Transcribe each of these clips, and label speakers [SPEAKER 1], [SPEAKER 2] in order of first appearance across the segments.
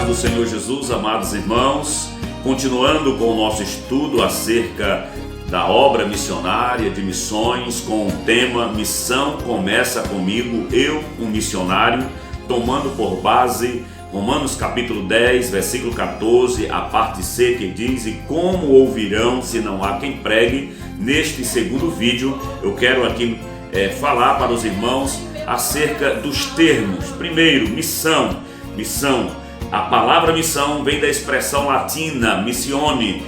[SPEAKER 1] do Senhor Jesus, amados irmãos, continuando com o nosso estudo acerca da obra missionária de missões, com o tema Missão Começa Comigo, Eu, um Missionário, tomando por base Romanos capítulo 10, versículo 14, a parte C, que diz: e como ouvirão se não há quem pregue? Neste segundo vídeo eu quero aqui falar para os irmãos acerca dos termos. Primeiro, missão. A palavra missão vem da expressão latina missione,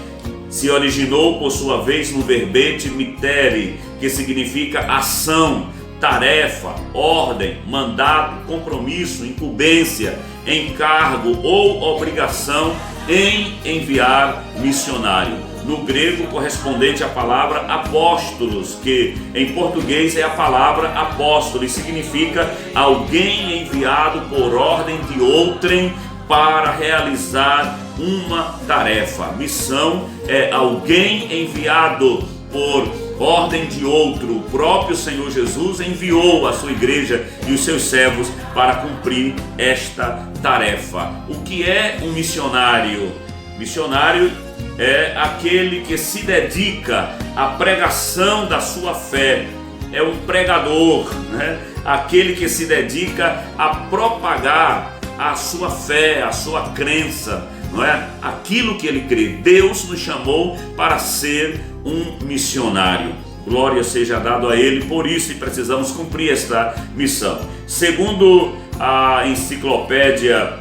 [SPEAKER 1] se originou por sua vez no verbete mittere, que significa ação, tarefa, ordem, mandato, compromisso, incumbência, encargo ou obrigação em enviar missionário. No grego, correspondente à palavra apóstolos, que em português é a palavra apóstolo e significa alguém enviado por ordem de outrem para realizar uma tarefa. Missão é alguém enviado por ordem de outro. O próprio Senhor Jesus enviou a sua igreja e os seus servos para cumprir esta tarefa. O que é um missionário? Missionário é aquele que se dedica à pregação da sua fé. É um pregador, né? Aquele que se dedica a propagar a sua fé, a sua crença, não é? Aquilo que ele crê. Deus nos chamou para ser um missionário. Glória seja dado a ele por isso, e precisamos cumprir esta missão. Segundo a enciclopédia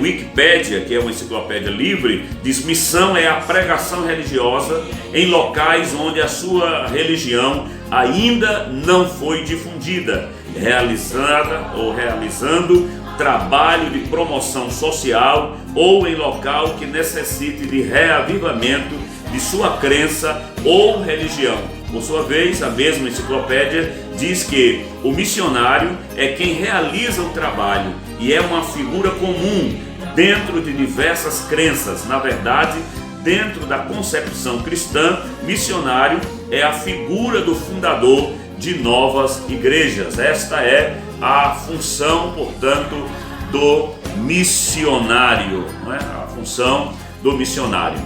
[SPEAKER 1] Wikipédia, que é uma enciclopédia livre, diz: missão é a pregação religiosa em locais onde a sua religião ainda não foi difundida, realizando trabalho de promoção social ou em local que necessite de reavivamento de sua crença ou religião. Por sua vez, a mesma enciclopédia diz que o missionário é quem realiza o trabalho e é uma figura comum dentro de diversas crenças. Na verdade, dentro da concepção cristã, missionário é a figura do fundador de novas igrejas. Esta é a função, portanto, do missionário, não é? A função do missionário.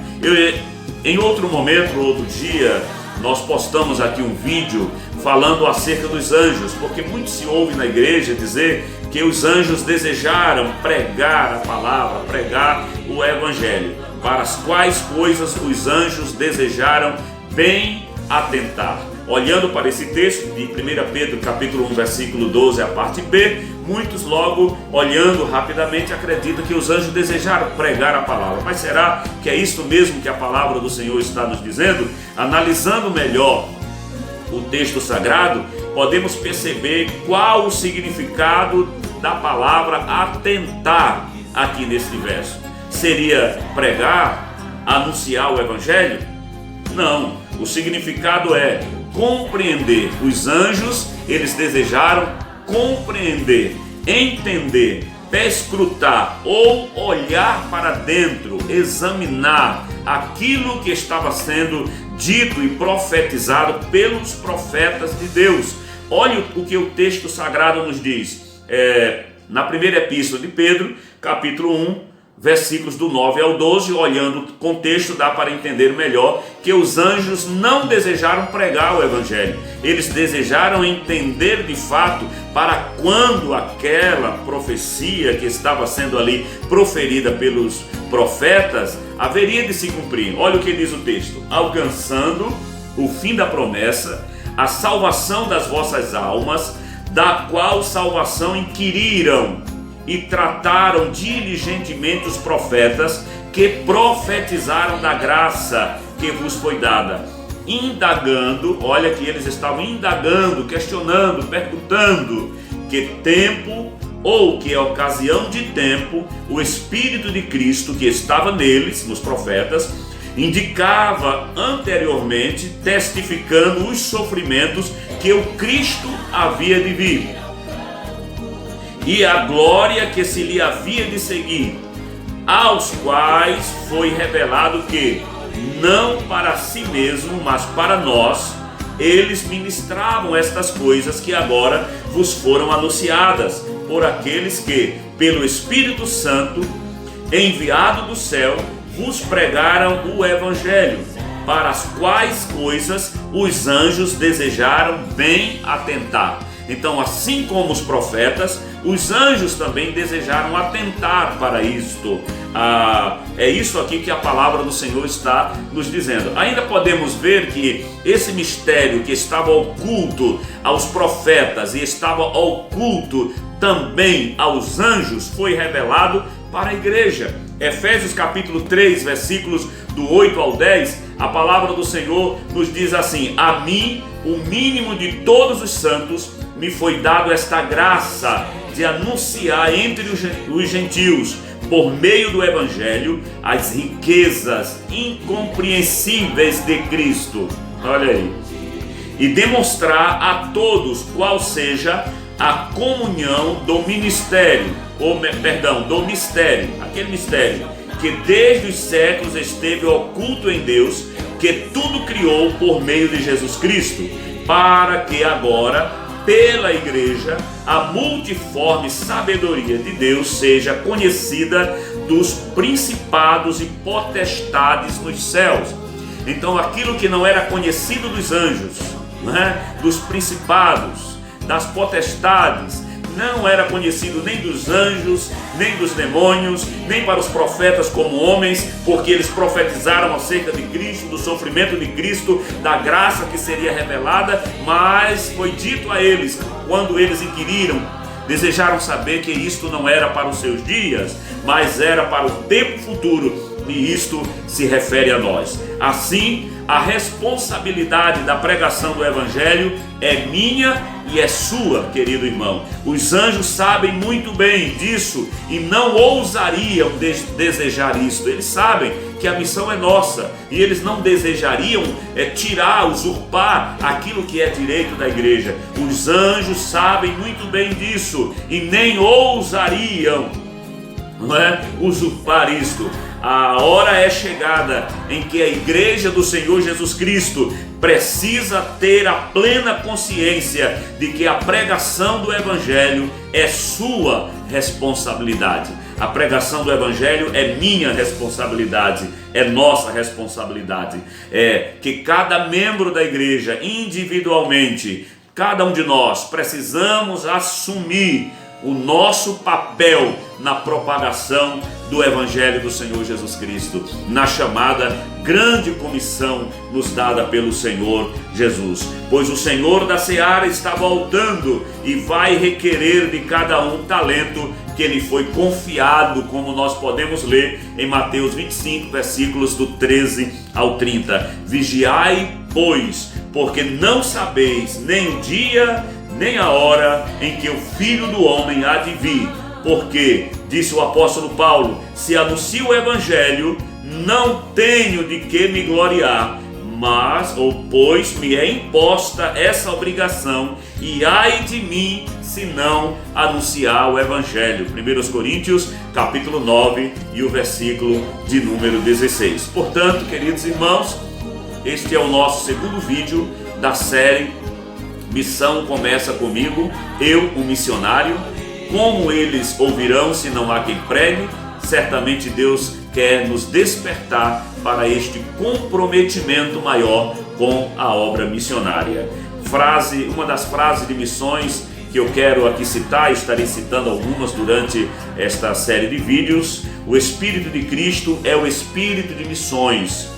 [SPEAKER 1] Em outro momento, outro dia, nós postamos aqui um vídeo falando acerca dos anjos, porque muito se ouve na igreja dizer que os anjos desejaram pregar a palavra, pregar o evangelho. Para as quais coisas os anjos desejaram bem atentar. Olhando para esse texto de 1 Pedro capítulo 1, versículo 12, a parte B, muitos logo, olhando rapidamente, acreditam que os anjos desejaram pregar a palavra. Mas será que é isso mesmo que a palavra do Senhor está nos dizendo? Analisando melhor o texto sagrado, podemos perceber qual o significado da palavra atentar aqui neste verso. Seria pregar, anunciar o evangelho? Não, o significado é compreender. Os anjos, eles desejaram compreender, entender, perscrutar ou olhar para dentro, examinar aquilo que estava sendo dito e profetizado pelos profetas de Deus. Olha o que o texto sagrado nos diz. Na primeira epístola de Pedro, capítulo 1, versículos do 9 ao 12, olhando o contexto, dá para entender melhor que os anjos não desejaram pregar o evangelho. Eles desejaram entender de fato para quando aquela profecia que estava sendo ali proferida pelos profetas haveria de se cumprir. Olha o que diz o texto: alcançando o fim da promessa, a salvação das vossas almas, da qual salvação inquiriram e trataram diligentemente os profetas que profetizaram da graça que vos foi dada, indagando. Olha que eles estavam indagando, questionando, perguntando que tempo ou que ocasião de tempo o Espírito de Cristo que estava neles, nos profetas, indicava anteriormente, testificando os sofrimentos que o Cristo havia de vir e a glória que se lhe havia de seguir, aos quais foi revelado que, não para si mesmo, mas para nós, eles ministravam estas coisas que agora vos foram anunciadas, por aqueles que, pelo Espírito Santo, enviado do céu, vos pregaram o evangelho, para as quais coisas os anjos desejaram bem atentar. Então, assim como os profetas, os anjos também desejaram atentar para isto. É isso aqui que a palavra do Senhor está nos dizendo. Ainda podemos ver que esse mistério que estava oculto aos profetas e estava oculto também aos anjos foi revelado para a igreja. Efésios capítulo 3, versículos do 8 ao 10, a palavra do Senhor nos diz assim: a mim, o mínimo de todos os santos, me foi dado esta graça de anunciar entre os gentios, por meio do evangelho, as riquezas incompreensíveis de Cristo. Olha aí. E demonstrar a todos qual seja a comunhão do ministério, do mistério, aquele mistério que desde os séculos esteve oculto em Deus, que tudo criou por meio de Jesus Cristo, para que agora, pela igreja, a multiforme sabedoria de Deus seja conhecida dos principados e potestades nos céus. Então, aquilo que não era conhecido dos anjos, dos principados, das potestades, não era conhecido nem dos anjos, nem dos demônios, nem para os profetas como homens, porque eles profetizaram acerca de Cristo, do sofrimento de Cristo, da graça que seria revelada, mas foi dito a eles, quando eles inquiriram, desejaram saber que isto não era para os seus dias, mas era para o tempo futuro, e isto se refere a nós. Assim, a responsabilidade da pregação do Evangelho é minha e é sua, querido irmão. Os anjos sabem muito bem disso e não ousariam desejar isto. Eles sabem que a missão é nossa e eles não desejariam tirar, usurpar aquilo que é direito da igreja. Os anjos sabem muito bem disso e nem ousariam usurpar isto. A hora é chegada em que a igreja do Senhor Jesus Cristo precisa ter a plena consciência de que a pregação do Evangelho é sua responsabilidade. A pregação do Evangelho é minha responsabilidade, é nossa responsabilidade. É que cada membro da igreja, individualmente, cada um de nós, precisamos assumir o nosso papel na propagação do Evangelho do Senhor Jesus Cristo, na chamada grande comissão nos dada pelo Senhor Jesus. Pois o Senhor da seara está voltando e vai requerer de cada um talento que lhe foi confiado, como nós podemos ler em Mateus 25, versículos do 13 ao 30. Vigiai, pois, porque não sabeis nem o dia nem a hora em que o Filho do Homem há de vir. Porque, disse o apóstolo Paulo, se anuncio o Evangelho, não tenho de que me gloriar, pois me é imposta essa obrigação, e ai de mim se não anunciar o Evangelho. 1 Coríntios, capítulo 9, e o versículo de número 16. Portanto, queridos irmãos, este é o nosso segundo vídeo da série Missão Começa Comigo, eu, o missionário. Como eles ouvirão se não há quem pregue? Certamente Deus quer nos despertar para este comprometimento maior com a obra missionária. Uma das frases de missões que eu quero aqui citar, estarei citando algumas durante esta série de vídeos. O Espírito de Cristo é o Espírito de missões.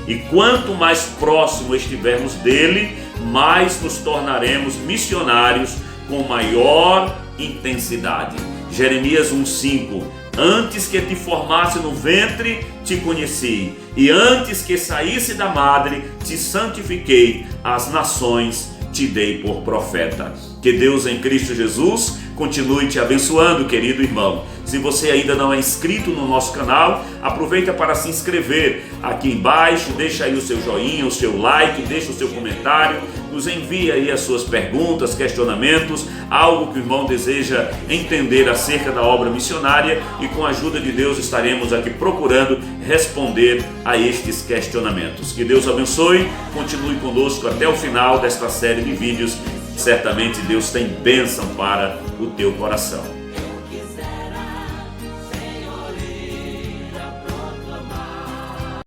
[SPEAKER 1] E quanto mais próximo estivermos dele, mais nos tornaremos missionários com maior intensidade. Jeremias 1,5: antes que te formasse no ventre, te conheci, e antes que saísse da madre, te santifiquei, as nações te dei por profeta. Que Deus em Cristo Jesus continue te abençoando, querido irmão. Se você ainda não é inscrito no nosso canal, aproveita para se inscrever aqui embaixo, deixa aí o seu joinha, o seu like, deixa o seu comentário, nos envia aí as suas perguntas, questionamentos, algo que o irmão deseja entender acerca da obra missionária, e com a ajuda de Deus estaremos aqui procurando responder a estes questionamentos. Que Deus abençoe, continue conosco até o final desta série de vídeos. Certamente Deus tem bênção para o teu coração.